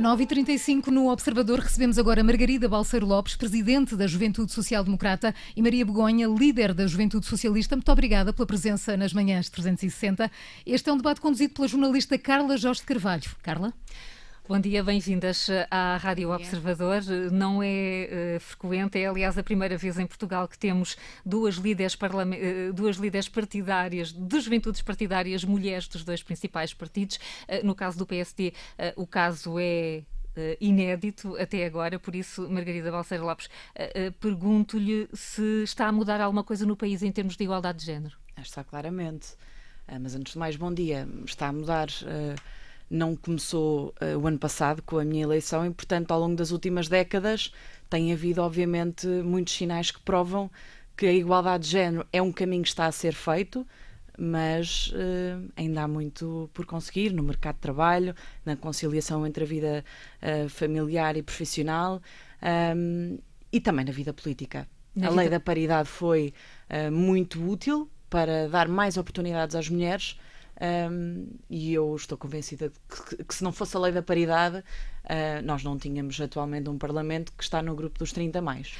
9h35 no Observador, recebemos agora Margarida Balseiro Lopes, presidente da Juventude Social Democrata, e Maria Begonha, líder da Juventude Socialista. Muito obrigada pela presença nas manhãs 360. Este é um debate conduzido pela jornalista Carla Jorge de Carvalho. Carla? Bom dia, bem-vindas à Rádio Observador. Não é frequente, é aliás a primeira vez em Portugal que temos duas líderes partidárias, de juventudes partidárias, mulheres dos dois principais partidos. No caso do PSD, o caso é inédito até agora, por isso, Margarida Balseiro Lopes, pergunto-lhe se está a mudar alguma coisa no país em termos de igualdade de género. Está claramente, mas antes de mais, bom dia. Está a mudar. Não começou o ano passado com a minha eleição e, portanto, ao longo das últimas décadas tem havido, obviamente, muitos sinais que provam que a igualdade de género é um caminho que está a ser feito, mas ainda há muito por conseguir no mercado de trabalho, na conciliação entre a vida familiar e profissional e também na vida política. A lei da paridade foi muito útil para dar mais oportunidades às mulheres. E eu estou convencida que se não fosse a lei da paridade, nós não tínhamos atualmente um Parlamento que está no grupo dos 30 mais.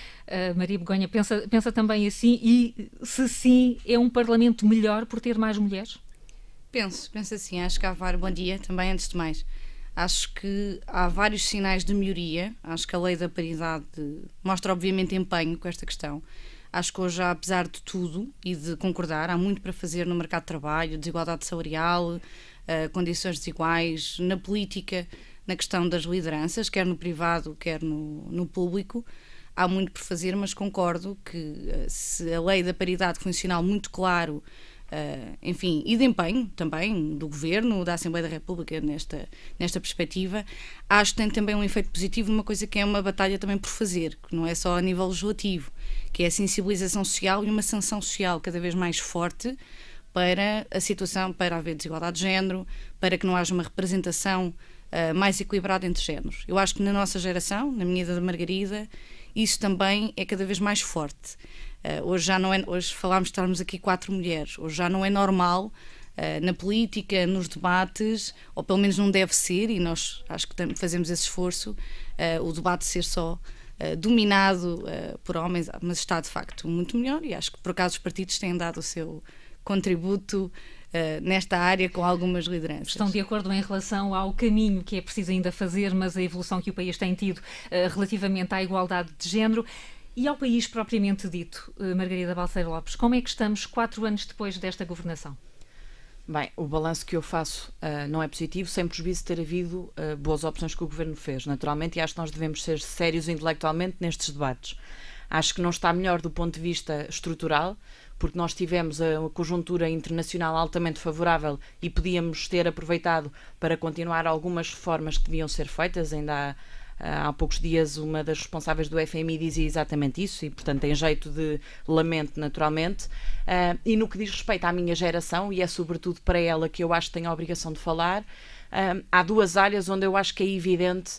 Maria Begonha, pensa também assim, e se sim, é um Parlamento melhor por ter mais mulheres? Penso assim, acho que há vários. Bom dia também, antes de mais. Acho que há vários sinais de melhoria. Acho que a lei da paridade mostra obviamente empenho com esta questão. Acho que hoje, apesar de tudo e de concordar, há muito para fazer no mercado de trabalho, desigualdade salarial, condições desiguais, na política, na questão das lideranças, quer no privado, quer no público. Há muito por fazer, mas concordo que se a lei da paridade funcional muito claro, enfim, e de empenho também do Governo, da Assembleia da República nesta perspectiva, acho que tem também um efeito positivo numa coisa que é uma batalha também por fazer, que não é só a nível legislativo, que é a sensibilização social e uma sanção social cada vez mais forte para a situação, para haver desigualdade de género, para que não haja uma representação mais equilibrada entre géneros. Eu acho que na nossa geração, na minha e da Margarida, isso também é cada vez mais forte. Hoje já não é, hoje falámos de estarmos aqui 4 mulheres, hoje já não é normal na política, nos debates, ou pelo menos não deve ser, e nós acho que fazemos esse esforço, o debate ser só dominado por homens, mas está de facto muito melhor, e acho que por acaso os partidos têm dado o seu contributo nesta área com algumas lideranças. Estão de acordo em relação ao caminho que é preciso ainda fazer, mas a evolução que o país tem tido relativamente à igualdade de género. E ao país propriamente dito, Margarida Balseiro Lopes, como é que estamos 4 anos depois desta governação? Bem, o balanço que eu faço não é positivo, sem prejuízo de ter havido boas opções que o Governo fez, naturalmente, e acho que nós devemos ser sérios intelectualmente nestes debates. Acho que não está melhor do ponto de vista estrutural, porque nós tivemos a conjuntura internacional altamente favorável e podíamos ter aproveitado para continuar algumas reformas que deviam ser feitas. Ainda há poucos dias uma das responsáveis do FMI dizia exatamente isso e, portanto, tem jeito de lamento, naturalmente. E no que diz respeito à minha geração, e é sobretudo para ela que eu acho que tenho a obrigação de falar, há 2 áreas onde eu acho que é evidente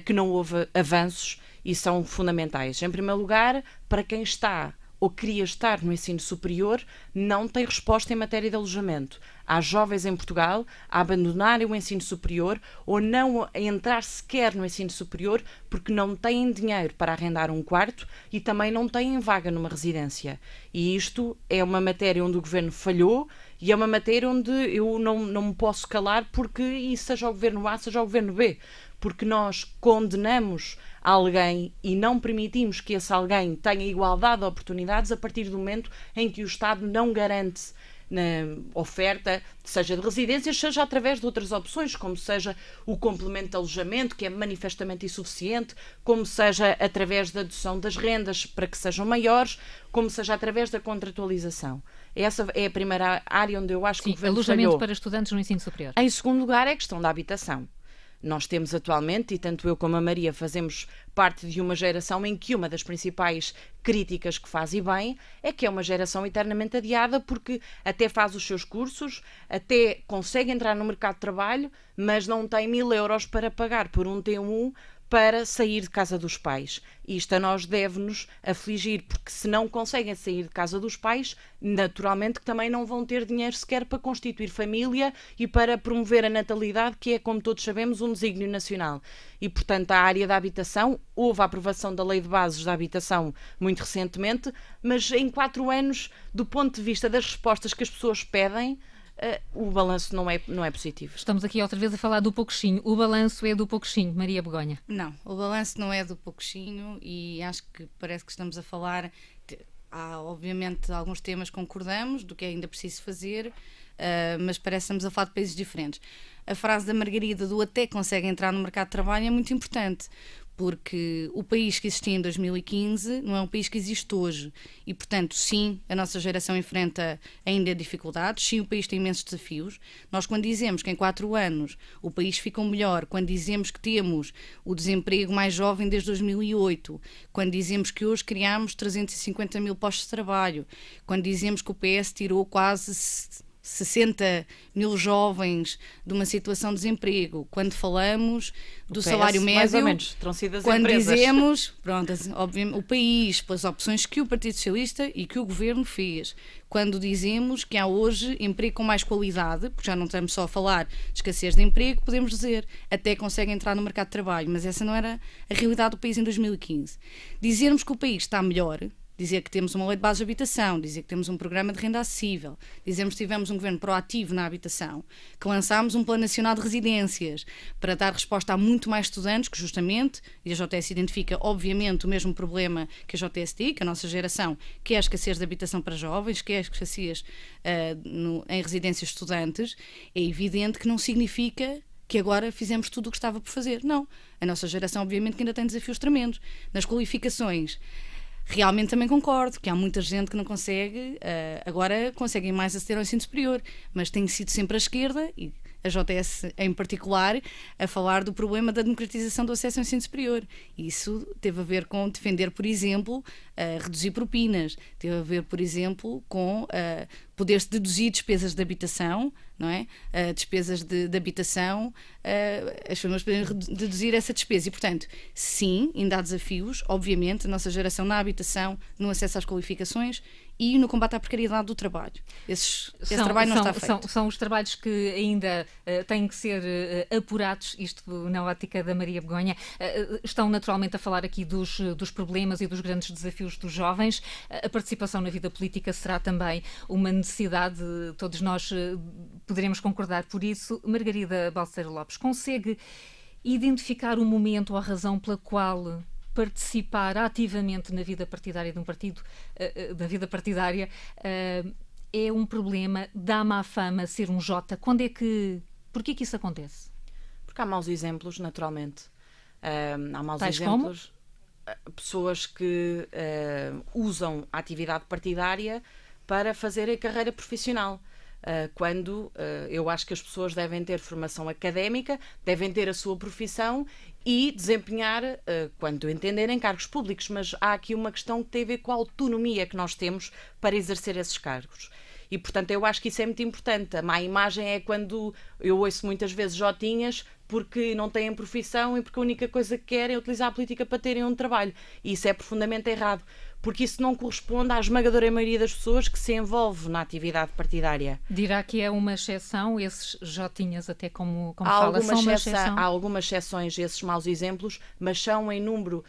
que não houve avanços e são fundamentais. Em primeiro lugar, para quem está ou queria estar no ensino superior, não tem resposta em matéria de alojamento. Há jovens em Portugal a abandonarem o ensino superior ou não a entrar sequer no ensino superior porque não têm dinheiro para arrendar um quarto e também não têm vaga numa residência. E isto é uma matéria onde o Governo falhou e é uma matéria onde eu não me posso calar porque, e seja o Governo A, seja o Governo B, porque nós condenamos alguém e não permitimos que esse alguém tenha igualdade de oportunidades a partir do momento em que o Estado não garante na oferta, seja de residências, seja através de outras opções, como seja o complemento de alojamento, que é manifestamente insuficiente, como seja através da adoção das rendas para que sejam maiores, como seja através da contratualização. Essa é a primeira área onde eu acho que o Governo alojamento falhou. Para estudantes no ensino superior. Em segundo lugar é a questão da habitação. Nós temos atualmente, e tanto eu como a Maria fazemos parte de uma geração em que uma das principais críticas que faz e bem é que é uma geração eternamente adiada porque até faz os seus cursos, até consegue entrar no mercado de trabalho, mas não tem 1000 euros para pagar por um T1 para sair de casa dos pais. Isto a nós deve-nos afligir, porque se não conseguem sair de casa dos pais, naturalmente que também não vão ter dinheiro sequer para constituir família e para promover a natalidade, que é, como todos sabemos, um desígnio nacional. E, portanto, a área da habitação, houve a aprovação da Lei de Bases da Habitação muito recentemente, mas em 4 anos, do ponto de vista das respostas que as pessoas pedem, o balanço não é positivo. Estamos aqui outra vez a falar do pouquinho. O balanço é do pouquinho, Maria Begonha? Não, o balanço não é do pouquinho e acho que parece que estamos a falar... Há, obviamente, alguns temas que concordamos do que é ainda preciso fazer, mas parece que estamos a falar de países diferentes. A frase da Margarida do até consegue entrar no mercado de trabalho é muito importante, porque o país que existia em 2015 não é um país que existe hoje e, portanto, sim, a nossa geração enfrenta ainda dificuldades, sim, o país tem imensos desafios. Nós, quando dizemos que em 4 anos o país fica melhor, quando dizemos que temos o desemprego mais jovem desde 2008, quando dizemos que hoje criamos 350 mil postos de trabalho, quando dizemos que o PS tirou quase 60 mil jovens de uma situação de desemprego, quando falamos do salário médio, mais ou menos, terão sido as quando empresas. dizemos, pronto, obviamente, o país, pelas opções que o Partido Socialista e que o Governo fez, quando dizemos que há hoje emprego com mais qualidade, porque já não estamos só a falar de escassez de emprego, podemos dizer até consegue entrar no mercado de trabalho, mas essa não era a realidade do país em 2015. Dizermos que o país está melhor, dizer que temos uma lei de base de habitação, dizer que temos um programa de renda acessível, dizermos que tivemos um governo proativo na habitação, que lançámos um plano nacional de residências para dar resposta a muito mais estudantes, que justamente, e a JTS identifica obviamente o mesmo problema que a JTST, que a nossa geração, que é a escassez de habitação para jovens, que é a escassez em residências de estudantes, é evidente que não significa que agora fizemos tudo o que estava por fazer. Não. A nossa geração obviamente que ainda tem desafios tremendos. Nas qualificações, realmente também concordo que há muita gente que não consegue, agora conseguem mais aceder ao ensino superior, mas tem sido sempre a esquerda, e a JS em particular, a falar do problema da democratização do acesso ao ensino superior. E isso teve a ver com defender, por exemplo, reduzir propinas, teve a ver, por exemplo, com poder-se deduzir despesas de habitação, não é? Despesas de habitação, as famílias podem deduzir essa despesa. E, portanto, sim, ainda há desafios, obviamente, a nossa geração na habitação, no acesso às qualificações e no combate à precariedade do trabalho. Esse trabalho não está feito. São os trabalhos que ainda têm que ser apurados, isto na ótica da Maria Begonha. Estão naturalmente a falar aqui dos problemas e dos grandes desafios dos jovens. A participação na vida política será também uma necessidade, todos nós poderemos concordar por isso. Margarida Balseiro Lopes, consegue identificar o momento ou a razão pela qual participar ativamente na vida partidária de um partido, da vida partidária, é um problema, dá má fama ser um Jota? Porquê que isso acontece? Porque há maus exemplos, naturalmente. Há maus Tais exemplos. Pessoas que usam a atividade partidária para fazer a carreira profissional. Quando eu acho que as pessoas devem ter formação académica, devem ter a sua profissão e desempenhar, quando entenderem, cargos públicos, mas há aqui uma questão que tem a ver com a autonomia que nós temos para exercer esses cargos. E, portanto, eu acho que isso é muito importante. A má imagem é quando eu ouço muitas vezes jotinhas porque não têm profissão e porque a única coisa que querem é utilizar a política para terem um trabalho. E isso é profundamente errado, porque isso não corresponde à esmagadora maioria das pessoas que se envolve na atividade partidária. Dirá que é uma exceção, esses jotinhas, até como fala, são uma exceção? Há algumas exceções, esses maus exemplos, mas são em número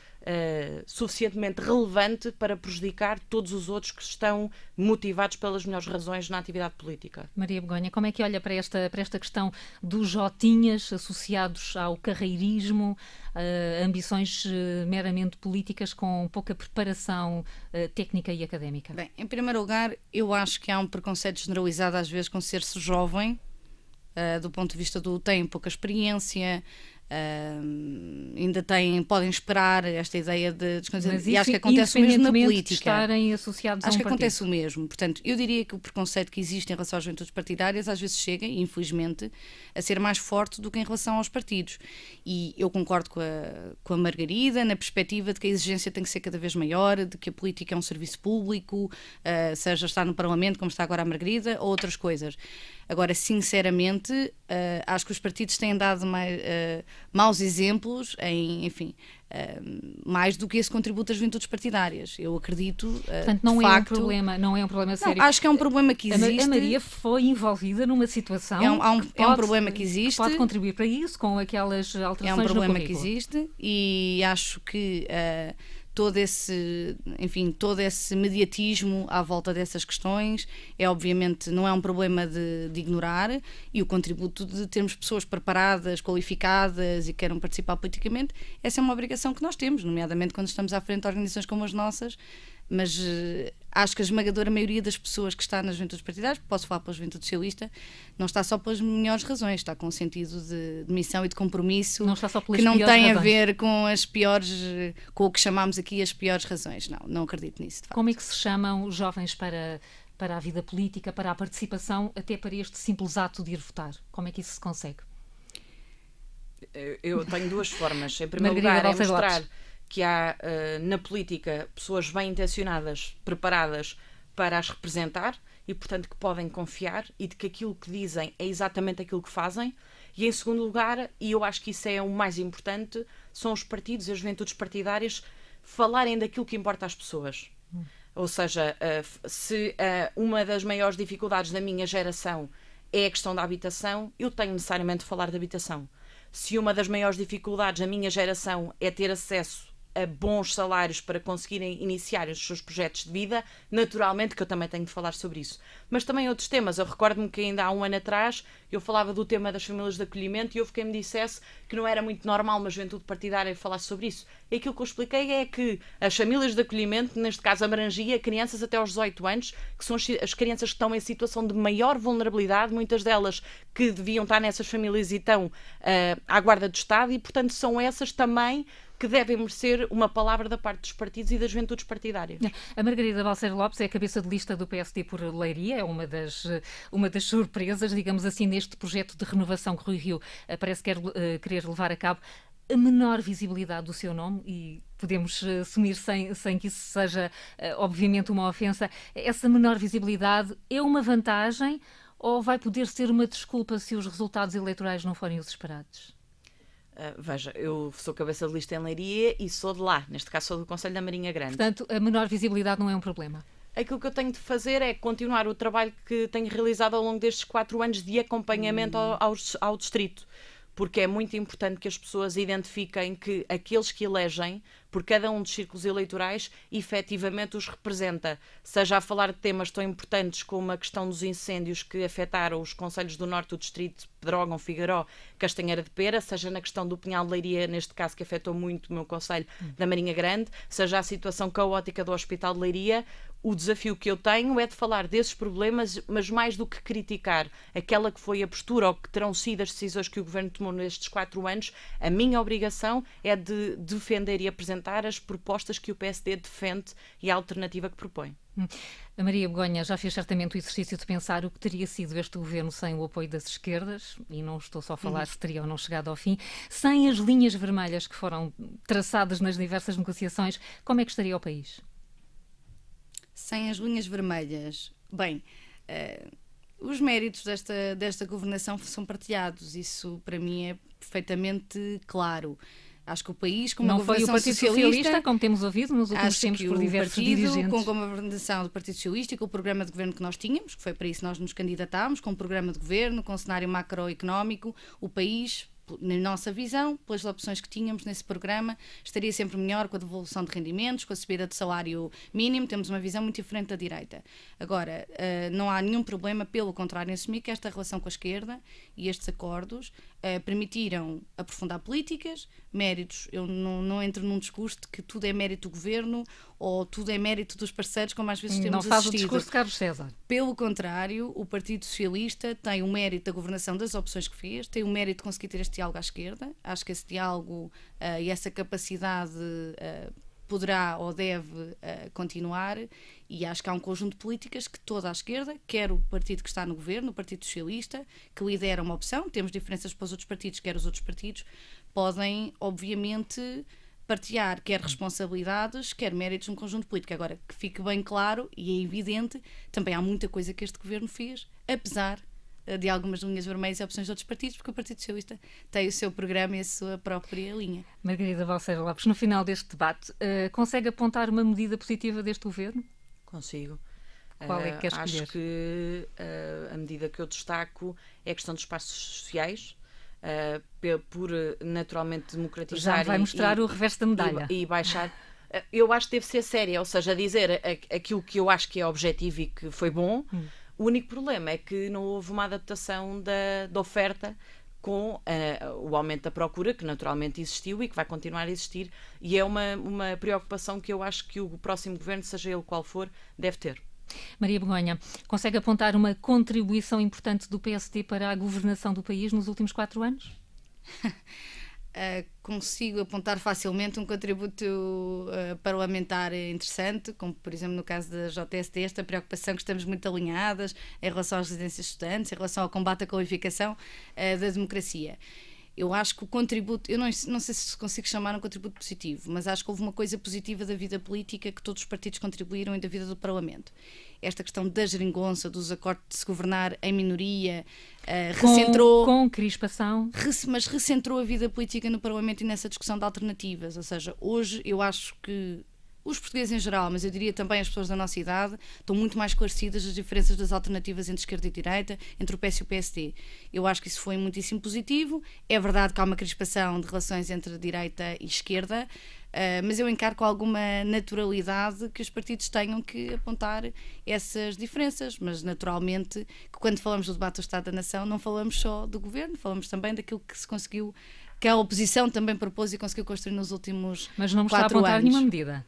suficientemente relevante para prejudicar todos os outros que estão motivados pelas melhores razões na atividade política. Maria Begonha, como é que olha para esta questão dos jotinhas associados ao carreirismo, ambições meramente políticas com pouca preparação técnica e académica? Bem, em primeiro lugar, eu acho que há um preconceito generalizado às vezes com ser-se jovem, do ponto de vista do tem pouca experiência, ainda podem esperar esta ideia de desconhecimento. E acho que acontece o mesmo na política. De estarem associados acho a um que partido. Acontece o mesmo. Portanto, eu diria que o preconceito que existe em relação às juventudes partidárias às vezes chega, infelizmente, a ser mais forte do que em relação aos partidos. E eu concordo com a Margarida na perspectiva de que a exigência tem que ser cada vez maior, de que a política é um serviço público, seja estar no Parlamento, como está agora a Margarida, ou outras coisas. Agora, sinceramente, acho que os partidos têm dado maus exemplos em, enfim, mais do que esse contributo das juventudes partidárias. Eu acredito, portanto, não é um problema, não é um problema sério. Não, acho que é um problema que existe. A Maria foi envolvida numa situação é um problema que existe. Pode contribuir para isso com aquelas alterações no currículo. É um problema que existe e acho que todo esse mediatismo à volta dessas questões obviamente não é um problema de ignorar, e o contributo de termos pessoas preparadas, qualificadas e que queiram participar politicamente, essa é uma obrigação que nós temos, nomeadamente quando estamos à frente de organizações como as nossas. Mas acho que a esmagadora maioria das pessoas que está nas juventudes partidárias, posso falar pela Juventude Socialista, não está só pelas melhores razõões, está com um sentido de missão e de compromisso, não está só pelas que não piores tem razões. A ver com as piores, com o que chamamos aqui as piores razões. Não acredito nisso, de facto. Como é que se chamam os jovens para a vida política, para a participação, até para este simples ato de ir votar? Como é que isso se consegue? Eu tenho duas formas. Em primeiro lugar, é mostrar que há na política pessoas bem intencionadas, preparadas para as representar e, portanto, que podem confiar e de que aquilo que dizem é exatamente aquilo que fazem. E, em segundo lugar, e eu acho que isso é o mais importante, são os partidos e as juventudes partidárias falarem daquilo que importa às pessoas. Ou seja, se uma das maiores dificuldades da minha geração é a questão da habitação, eu tenho necessariamente de falar de habitação. Se uma das maiores dificuldades da minha geração é ter acesso a bons salários para conseguirem iniciar os seus projetos de vida, naturalmente que eu também tenho de falar sobre isso. Mas também outros temas. Eu recordo-me que ainda há um ano atrás eu falava do tema das famílias de acolhimento e houve quem me dissesse que não era muito normal uma juventude partidária falar sobre isso. E aquilo que eu expliquei é que as famílias de acolhimento, neste caso abrangia crianças até aos 18 anos, que são as crianças que estão em situação de maior vulnerabilidade, muitas delas que deviam estar nessas famílias e estão à guarda do Estado, e portanto são essas também que devem merecer uma palavra da parte dos partidos e das juventudes partidárias. A Margarida Balseiro Lopes é a cabeça de lista do PSD por Leiria, é uma das surpresas, digamos assim, neste projeto de renovação que Rui Rio parece querer levar a cabo. A menor visibilidade do seu nome, e podemos assumir sem que isso seja, obviamente, uma ofensa, essa menor visibilidade é uma vantagem ou vai poder ser uma desculpa se os resultados eleitorais não forem os esperados? Veja, eu sou cabeça de lista em Leiria e sou de lá, neste caso sou do Conselho da Marinha Grande. Portanto, a menor visibilidade não é um problema? Aquilo que eu tenho de fazer é continuar o trabalho que tenho realizado ao longo destes 4 anos de acompanhamento ao distrito, porque é muito importante que as pessoas identifiquem que aqueles que elegem por cada um dos círculos eleitorais efetivamente os representa, seja a falar de temas tão importantes como a questão dos incêndios que afetaram os concelhos do norte do distrito, Pedrógão, Figueiró, Castanheira de Pera, seja na questão do Pinhal de Leiria, neste caso que afetou muito o meu concelho da Marinha Grande, seja a situação caótica do Hospital de Leiria. O desafio que eu tenho é de falar desses problemas, mas mais do que criticar aquela que foi a postura ou que terão sido as decisões que o Governo tomou nestes 4 anos, a minha obrigação é de defender e apresentar as propostas que o PSD defende e a alternativa que propõe. A Maria Begonha já fez certamente o exercício de pensar o que teria sido este governo sem o apoio das esquerdas, e não estou só a falar se teria ou não chegado ao fim, sem as linhas vermelhas que foram traçadas nas diversas negociações, como é que estaria o país? Sem as linhas vermelhas, bem, os méritos desta governação são partilhados, isso para mim é perfeitamente claro. Acho que o país, com uma governação não foi o Partido Socialista, como temos ouvido nos últimos tempos por diversos dirigentes. Com a governação do Partido Socialista e com o programa de governo que nós tínhamos, que foi para isso que nós nos candidatámos, com o programa de governo, com o cenário macroeconómico, o país, na nossa visão, pelas opções que tínhamos nesse programa, estaria sempre melhor com a devolução de rendimentos, com a subida do salário mínimo. Temos uma visão muito diferente da direita. Agora, não há nenhum problema, pelo contrário, em assumir que esta relação com a esquerda e estes acordos permitiram aprofundar políticas, méritos. Eu não entro num discurso de que tudo é mérito do governo ou tudo é mérito dos parceiros, como às vezes temos assistido. Não faz o discurso de Carlos César. Pelo contrário, o Partido Socialista tem o mérito da governação das opções que fez, tem o mérito de conseguir ter este diálogo à esquerda. Acho que esse diálogo e essa capacidade poderá ou deve continuar, e acho que há um conjunto de políticas que toda a esquerda, quer o partido que está no governo, o Partido Socialista, que lidera uma opção, temos diferenças para os outros partidos, quer os outros partidos, podem, obviamente, partilhar quer responsabilidades, quer méritos num conjunto político. Agora, que fique bem claro, e é evidente, também há muita coisa que este governo fez, apesar de algumas linhas vermelhas e opções de outros partidos, porque o Partido Socialista tem o seu programa e a sua própria linha. Margarida Balseiro Lopes, no final deste debate, consegue apontar uma medida positiva deste governo? Consigo. Qual é que quer escolher? Acho que a medida que eu destaco é a questão dos espaços sociais, por naturalmente democratizar. Já vai mostrar o reverso da medalha. E baixar. Eu acho que deve ser séria, ou seja, dizer aquilo que eu acho que é objetivo e que foi bom. O único problema é que não houve uma adaptação da oferta com o aumento da procura, que naturalmente existiu e que vai continuar a existir, e é uma preocupação que eu acho que o próximo governo, seja ele qual for, deve ter. Maria Begonha, consegue apontar uma contribuição importante do PSD para a governação do país nos últimos 4 anos? Consigo apontar facilmente um contributo parlamentar interessante, como por exemplo no caso da JST, esta preocupação que estamos muito alinhadas em relação às residências de estudantes, em relação ao combate à qualificação da democracia. Eu acho que o contributo, eu não sei se consigo chamar um contributo positivo, mas acho que houve uma coisa positiva da vida política que todos os partidos contribuíram e da vida do Parlamento. Esta questão da geringonça, dos acordos de se governar em minoria, recentrou... Com crispação. Mas recentrou a vida política no Parlamento e nessa discussão de alternativas. Ou seja, hoje eu acho que os portugueses em geral, mas eu diria também as pessoas da nossa idade, estão muito mais esclarecidas das diferenças das alternativas entre esquerda e direita, entre o PS e o PSD. Eu acho que isso foi muitíssimo positivo. É verdade que há uma crispação de relações entre direita e esquerda, mas eu encaro com alguma naturalidade que os partidos tenham que apontar essas diferenças. Mas naturalmente que quando falamos do debate do Estado da Nação não falamos só do governo, falamos também daquilo que se conseguiu, que a oposição também propôs e conseguiu construir nos últimos 4 anos. Mas não me está a apontar nenhuma medida.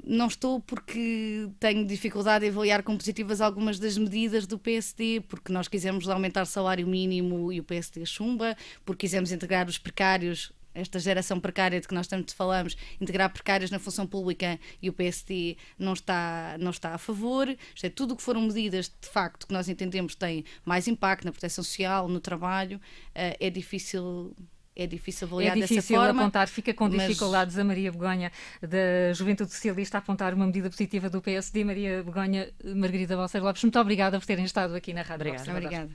Não estou, porque tenho dificuldade em avaliar como positivas algumas das medidas do PSD, porque nós quisemos aumentar o salário mínimo e o PSD chumba, porque quisemos integrar os precários, esta geração precária de que nós tanto falamos, integrar precários na função pública, e o PSD não está a favor. Isto é, tudo o que foram medidas, de facto, que nós entendemos têm mais impacto na proteção social, no trabalho, é difícil avaliar dessa forma. É difícil apontar, fica com dificuldades a Maria Begonha, da Juventude Socialista, a apontar uma medida positiva do PSD. Maria Begonha, Margarida Balseiro Lopes, muito obrigada por terem estado aqui na Rádio. Obrigada.